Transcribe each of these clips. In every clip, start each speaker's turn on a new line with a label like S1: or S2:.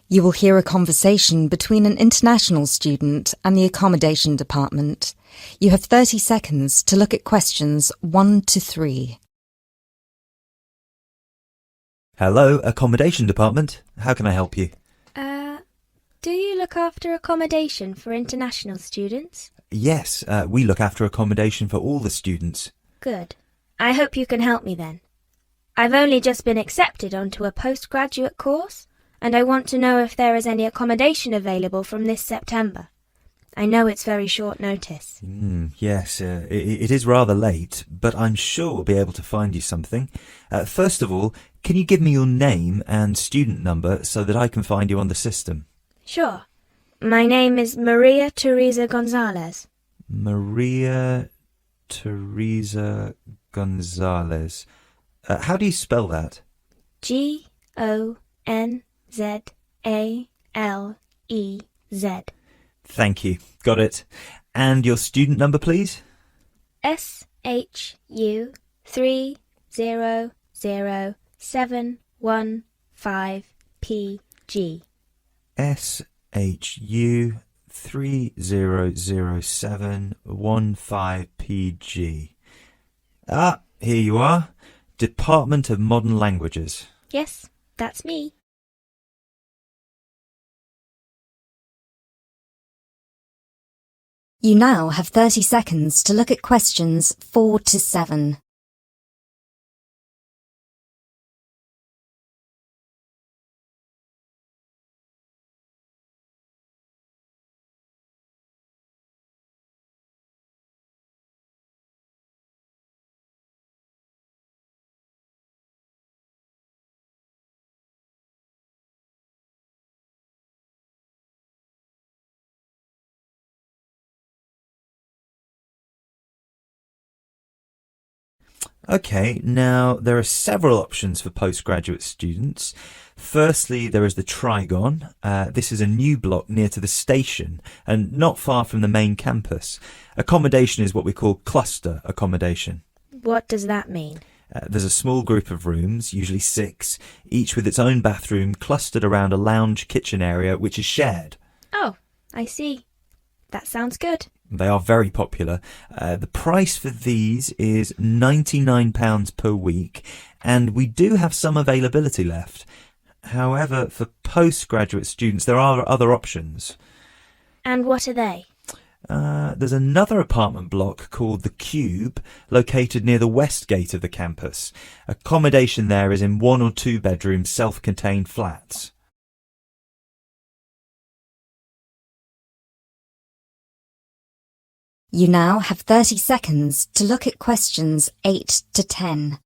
S1: You will hear a conversation between an international student and the accommodation department. You have 30 seconds to look at questions 1 to 3.
S2: Hello, accommodation department. How can I help you?
S3: Do you look after accommodation for international students?
S2: Yes, we look after accommodation for all the students.
S3: Good. I hope you can help me then. I've only just been accepted onto a postgraduate course, and I want to know if there is any accommodation available from this September. I know it's very short notice.
S2: Yes, it is rather late, but I'm sure we'll be able to find you something. First of all, can you give me your name and student number so that I can find you on the system?
S3: Sure. My name is Maria Teresa Gonzalez.
S2: Maria Teresa Gonzalez. How do you spell that?
S3: Gonzalez.
S2: Thank you. Got it. And your student number, please?
S3: SHU 300715PG.
S2: SHU 300715PG. Ah, here you are. Department of Modern Languages.
S3: Yes, that's me.
S1: You now have 30 seconds to look at questions 4 to 7.
S2: Okay, now there are several options for postgraduate students. Firstly, there is the Trigon. This is a new block near to the station and not far from the main campus. Accommodation is what we call cluster accommodation.
S3: What does that mean?
S2: There's a small group of rooms, usually 6, each with its own bathroom clustered around a lounge kitchen area which is shared.
S3: Oh, I see. That sounds good.
S2: They are very popular. The price for these is £99 per week, and we do have some availability left. However, for postgraduate students, there are other options.
S3: And what are they?
S2: There's another apartment block called The Cube, located near the west gate of the campus. Accommodation there is in 1 or 2 bedroom self-contained flats.
S1: You now have 30 seconds to look at questions 8 to 10.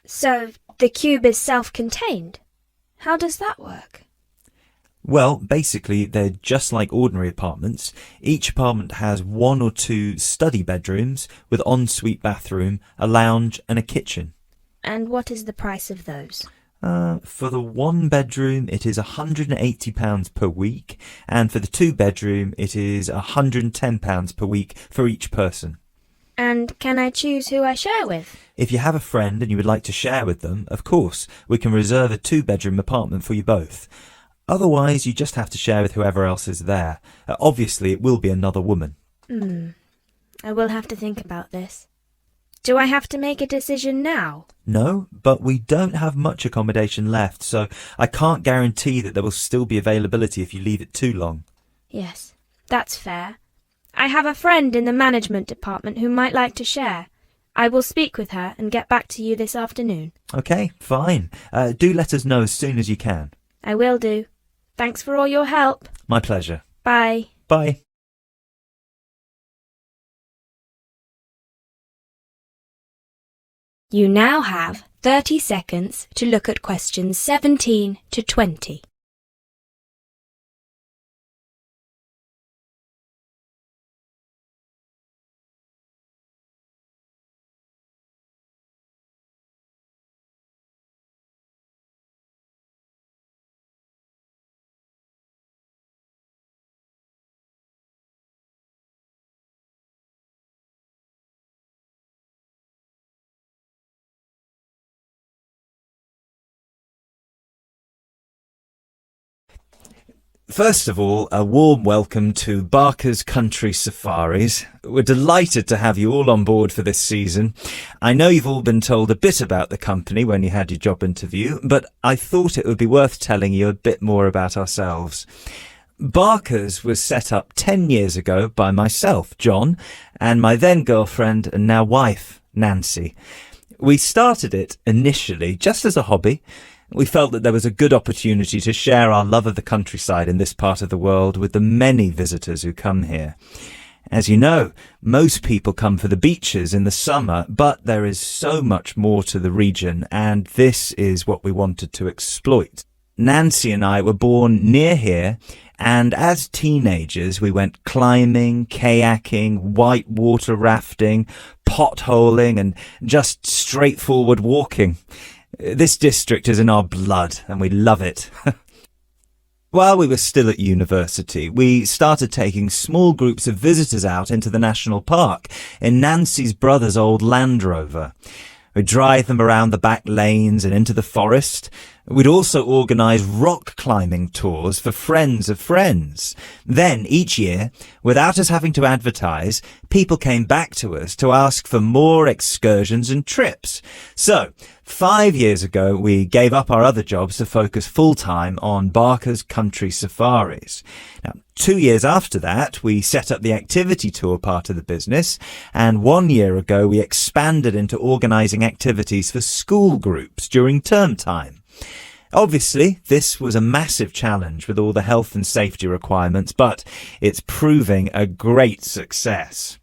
S3: So, the cube is self-contained? How does that work?
S2: Well, basically, they're just like ordinary apartments. Each apartment has 1 or 2 study bedrooms with ensuite bathroom, a lounge and a kitchen.
S3: And what is the price of those?
S2: For the 1 bedroom, it is £180 per week, and for the 2 bedroom, it is £110 per week for each person.
S3: And can I choose who I share with?
S2: If you have a friend and you would like to share with them, of course, we can reserve a 2-bedroom apartment for you both. Otherwise, you just have to share with whoever else is there. Obviously, it will be another woman.
S3: I will have to think about this. Do I have to make a decision now?
S2: No, but we don't have much accommodation left, so I can't guarantee that there will still be availability if you leave it too long.
S3: Yes, that's fair. I have a friend in the management department who might like to share. I will speak with her and get back to you this afternoon.
S2: Okay, fine. Do let us know as soon as you can.
S3: I will do. Thanks for all your help.
S2: My pleasure.
S3: Bye.
S2: Bye.
S3: You now have 30 seconds to look at questions 17 to 20.
S2: First of all, a warm welcome to Barker's Country Safaris. We're delighted to have you all on board for this season. I know you've all been told a bit about the company when you had your job interview, but I thought it would be worth telling you a bit more about ourselves. Barker's was set up 10 years ago by myself, John, and my then girlfriend and now wife, Nancy. We started it initially just as a hobby. We felt that there was a good opportunity to share our love of the countryside in this part of the world with the many visitors who come here. As you know, most people come for the beaches in the summer, but there is so much more to the region, and this is what we wanted to exploit. Nancy and I were born near here, and as teenagers we went climbing, kayaking, whitewater rafting, potholing, and just straightforward walking. This district is in our blood, and we love it. While we were still at university, we started taking small groups of visitors out into the national park in Nancy's brother's old Land Rover. We'd drive them around the back lanes and into the forest. We'd also organise rock climbing tours for friends of friends. Then, each year, without us having to advertise, people came back to us to ask for more excursions and trips. So, 5 years ago, we gave up our other jobs to focus full-time on Barker's Country Safaris. Now, 2 years after that, we set up the activity tour part of the business, and 1 year ago, we expanded into organising activities for school groups during term time. Obviously, this was a massive challenge with all the health and safety requirements, but it's proving a great success.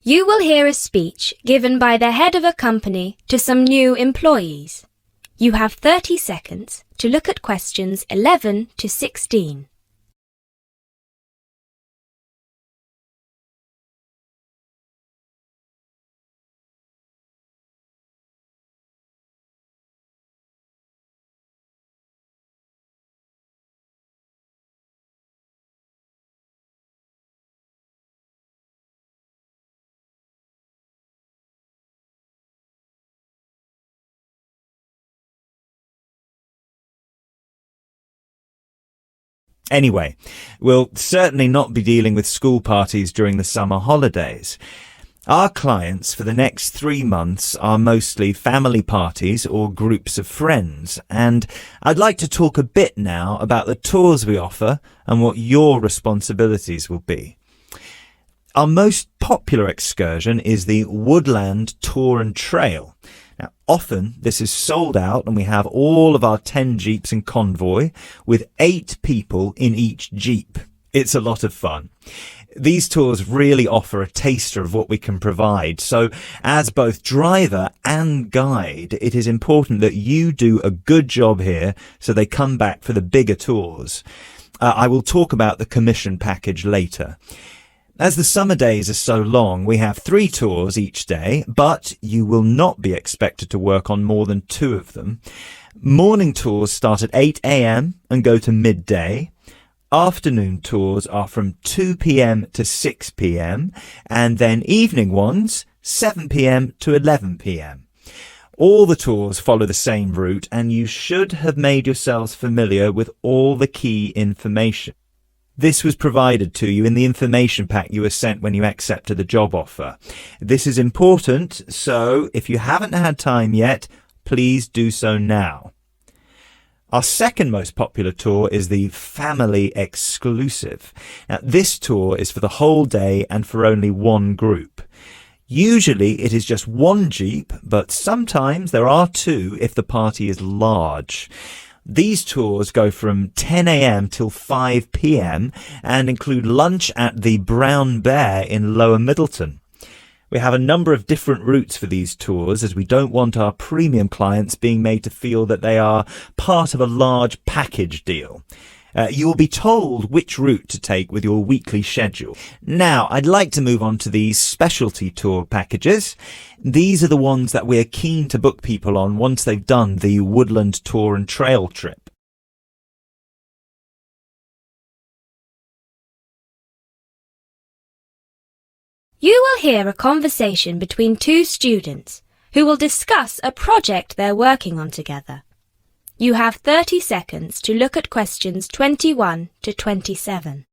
S3: You will hear a speech given by the head of a company to some new employees. You have 30 seconds to look at questions 11 to 16.
S2: Anyway, we'll certainly not be dealing with school parties during the summer holidays. Our clients for the next 3 months are mostly family parties or groups of friends, and I'd like to talk a bit now about the tours we offer and what your responsibilities will be. Our most popular excursion is the Woodland Tour and Trail. Now, often this is sold out and we have all of our 10 jeeps in convoy with 8 people in each jeep. It's a lot of fun. These tours really offer a taster of what we can provide. So as both driver and guide, it is important that you do a good job here so they come back for the bigger tours. I will talk about the commission package later. As the summer days are so long, we have 3 tours each day, but you will not be expected to work on more than 2 of them. Morning tours start at 8 a.m. and go to midday. Afternoon tours are from 2 p.m. to 6 p.m. and then evening ones 7 p.m. to 11 p.m. All the tours follow the same route, and you should have made yourselves familiar with all the key information. This was provided to you in the information pack you were sent when you accepted the job offer. This is important, so if you haven't had time yet, please do so now. Our second most popular tour is the Family Exclusive. Now, this tour is for the whole day and for only 1 group. Usually it is just 1 jeep, but sometimes there are 2 if the party is large. These tours go from 10 a.m. till 5 p.m. and include lunch at the Brown Bear in Lower Middleton. We have a number of different routes for these tours, as we don't want our premium clients being made to feel that they are part of a large package deal. You will be told which route to take with your weekly schedule. Now, I'd like to move on to these specialty tour packages. These are the ones that we're keen to book people on once they've done the Woodland Tour and Trail trip.
S3: You will hear a conversation between 2 students who will discuss a project they're working on together. You have 30 seconds to look at questions 21 to 27.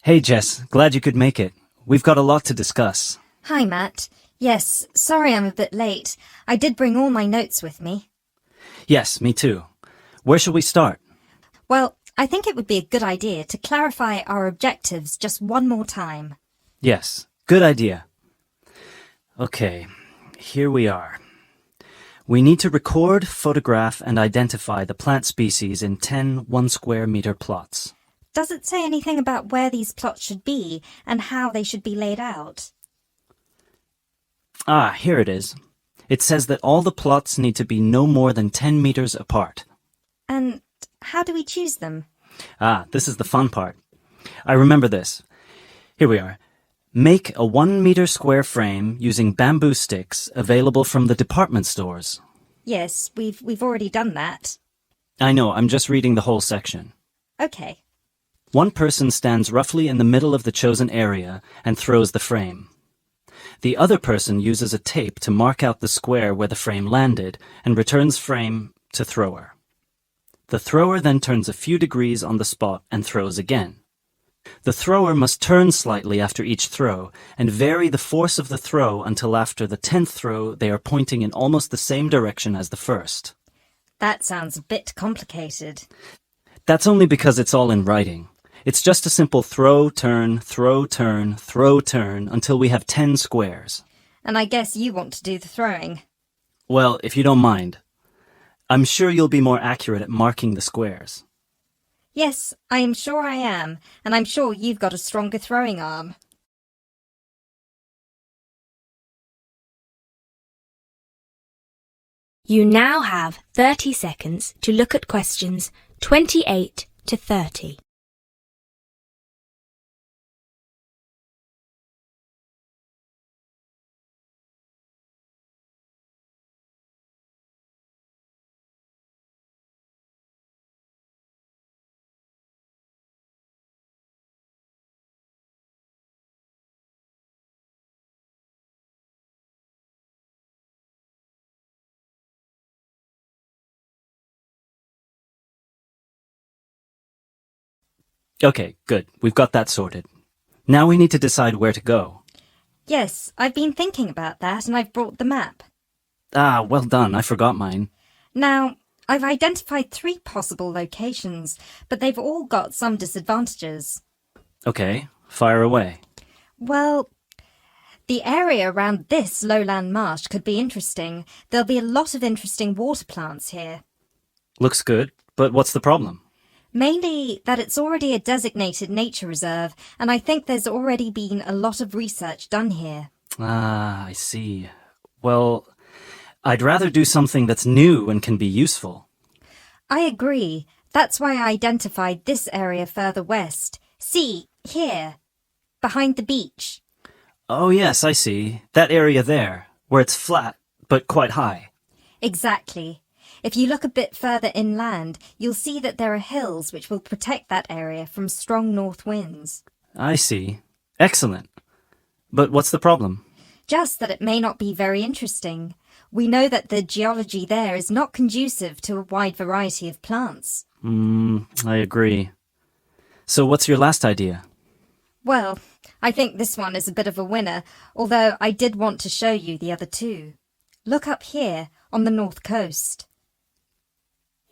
S4: Hey Jess, glad you could make it. We've got a lot to discuss.
S1: Hi, Matt. Yes, sorry I'm a bit late. I did bring all my notes with me.
S4: Yes, me too. Where shall we start?
S1: Well, I think it would be a good idea to clarify our objectives just one more time.
S4: Yes, good idea. Okay, here we are. We need to record, photograph, and identify the plant species in 10 1-square-meter plots.
S1: Does it say anything about where these plots should be and how they should be laid out?
S4: Ah, here it is. It says that all the plots need to be no more than 10 meters apart.
S1: And how do we choose them?
S4: Ah, this is the fun part. I remember this. Here we are. Make a 1-meter square frame using bamboo sticks available from the department stores.
S1: Yes, we've already done that.
S4: I know, I'm just reading the whole section.
S1: Okay.
S4: One person stands roughly in the middle of the chosen area and throws the frame. The other person uses a tape to mark out the square where the frame landed and returns frame to thrower. The thrower then turns a few degrees on the spot and throws again. The thrower must turn slightly after each throw and vary the force of the throw until after the 10th throw they are pointing in almost the same direction as the first.
S1: That sounds a bit complicated.
S4: That's only because it's all in writing. It's just a simple throw, turn, throw, turn, throw, turn until we have 10 squares.
S1: And I guess you want to do the throwing.
S4: Well, if you don't mind. I'm sure you'll be more accurate at marking the squares.
S1: Yes, I am sure I am, and I'm sure you've got a stronger throwing arm.
S3: You now have 30 seconds to look at questions 28 to 30.
S4: Okay, good. We've got that sorted. Now we need to decide where to go.
S1: Yes, I've been thinking about that and I've brought the map.
S4: Ah, well done. I forgot mine.
S1: Now, I've identified 3 possible locations, but they've all got some disadvantages.
S4: Okay, fire away.
S1: Well, the area around this lowland marsh could be interesting. There'll be a lot of interesting water plants here.
S4: Looks good, but what's the problem?
S1: Mainly that it's already a designated nature reserve, and I think there's already been a lot of research done here.
S4: Ah, I see. Well, I'd rather do something that's new and can be useful.
S1: I agree. That's why I identified this area further west. See, here, behind the beach.
S4: Oh yes, I see. That area there, where it's flat, but quite high.
S1: Exactly. If you look a bit further inland, you'll see that there are hills which will protect that area from strong north winds.
S4: I see. Excellent. But what's the problem?
S1: Just that it may not be very interesting. We know that the geology there is not conducive to a wide variety of plants.
S4: I agree. So what's your last idea?
S1: Well, I think this one is a bit of a winner, although I did want to show you the other 2. Look up here, on the north coast.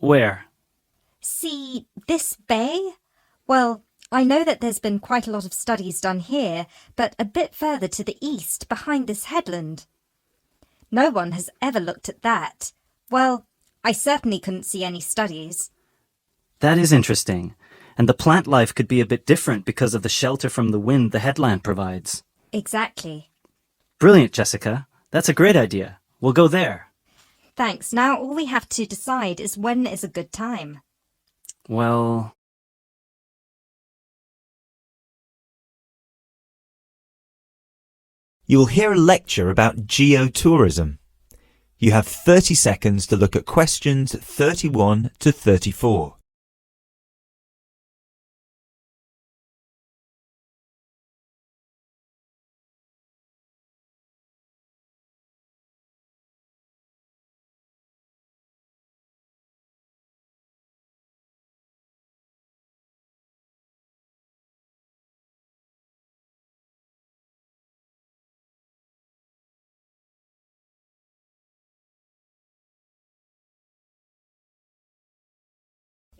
S4: Where?
S1: See this bay? Well, I know that there's been quite a lot of studies done here, but a bit further to the east, behind this headland. No one has ever looked at that. Well, I certainly couldn't see any studies.
S4: That is interesting. And the plant life could be a bit different because of the shelter from the wind the headland provides.
S1: Exactly.
S4: Brilliant, Jessica. That's a great idea. We'll go there.
S1: Thanks. Now all we have to decide is when is a good time.
S4: Well,
S2: You will hear a lecture about geotourism. You have 30 seconds to look at questions 31 to 34.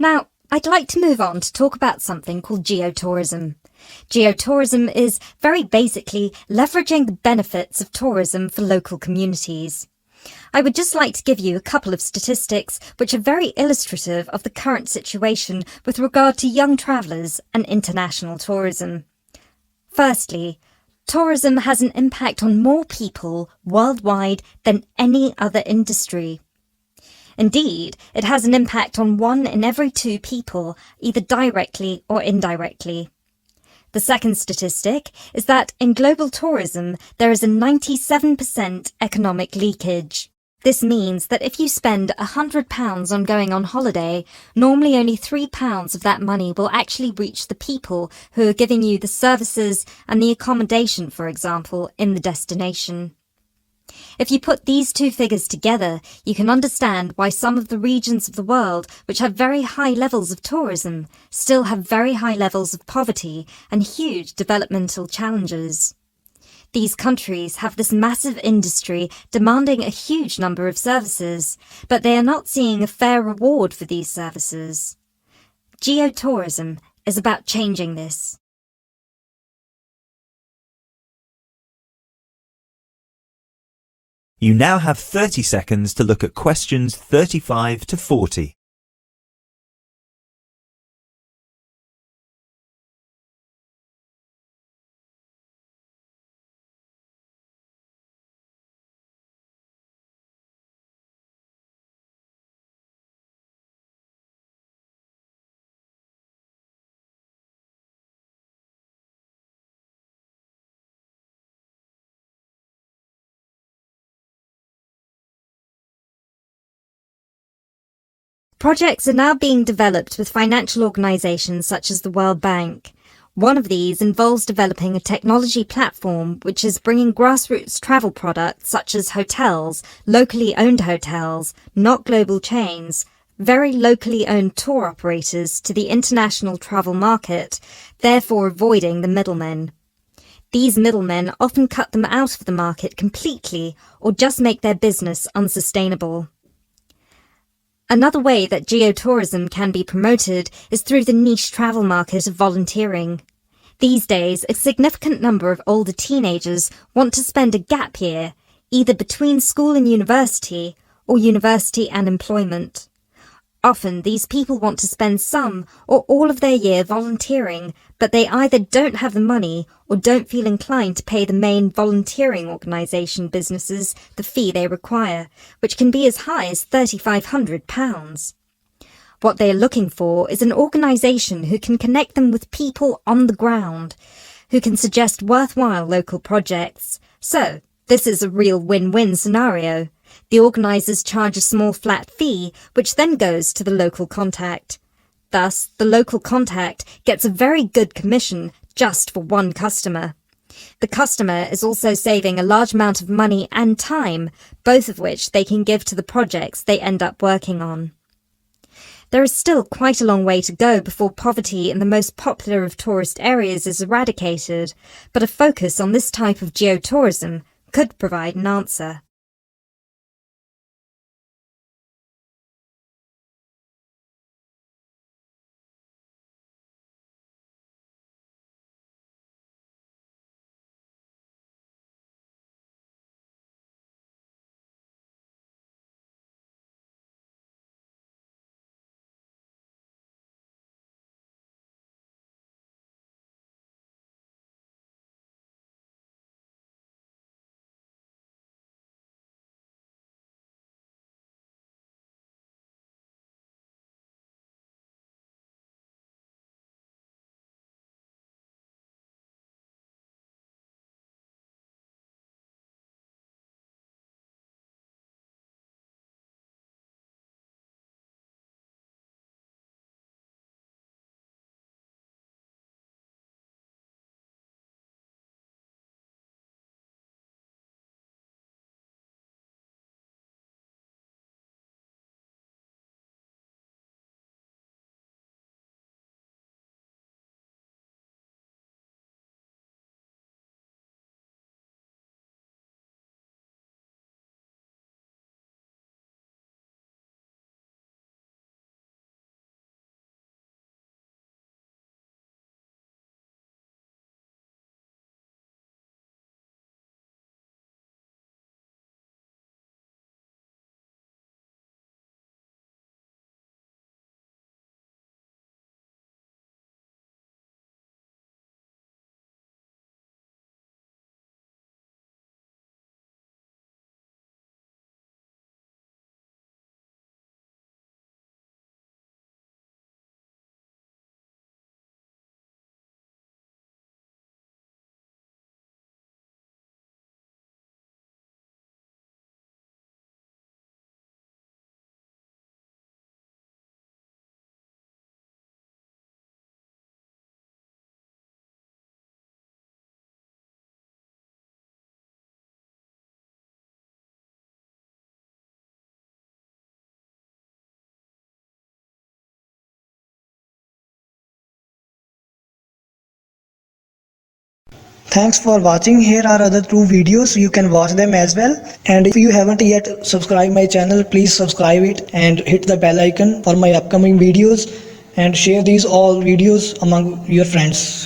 S1: Now, I'd like to move on to talk about something called geotourism. Geotourism is very basically leveraging the benefits of tourism for local communities. I would just like to give you a couple of statistics which are very illustrative of the current situation with regard to young travellers and international tourism. Firstly, tourism has an impact on more people worldwide than any other industry. Indeed, it has an impact on 1 in every 2 people, either directly or indirectly. The second statistic is that in global tourism, there is a 97% economic leakage. This means that if you spend £100 on going on holiday, normally only £3 of that money will actually reach the people who are giving you the services and the accommodation, for example, in the destination. If you put these two figures together, you can understand why some of the regions of the world which have very high levels of tourism still have very high levels of poverty and huge developmental challenges. These countries have this massive industry demanding a huge number of services, but they are not seeing a fair reward for these services. Geotourism is about changing this.
S2: You now have 30 seconds to look at questions 35 to 40.
S1: Projects are now being developed with financial organisations such as the World Bank. One of these involves developing a technology platform which is bringing grassroots travel products such as hotels, locally owned hotels, not global chains, very locally owned tour operators to the international travel market, therefore avoiding the middlemen. These middlemen often cut them out of the market completely or just make their business unsustainable. Another way that geotourism can be promoted is through the niche travel market of volunteering. These days, a significant number of older teenagers want to spend a gap year, either between school and university, or university and employment. Often, these people want to spend some or all of their year volunteering, but they either don't have the money or don't feel inclined to pay the main volunteering organisation businesses the fee they require, which can be as high as £3,500. What they are looking for is an organisation who can connect them with people on the ground, who can suggest worthwhile local projects. So, this is a real win-win scenario. The organisers charge a small flat fee, which then goes to the local contact. Thus, the local contact gets a very good commission just for one customer. The customer is also saving a large amount of money and time, both of which they can give to the projects they end up working on. There is still quite a long way to go before poverty in the most popular of tourist areas is eradicated, but a focus on this type of geotourism could provide an answer.
S5: Thanks for watching. Here are other 2 videos. You can watch them as well. And if you haven't yet subscribed my channel, please subscribe it and hit the bell icon for my upcoming videos, and share these all videos among your friends.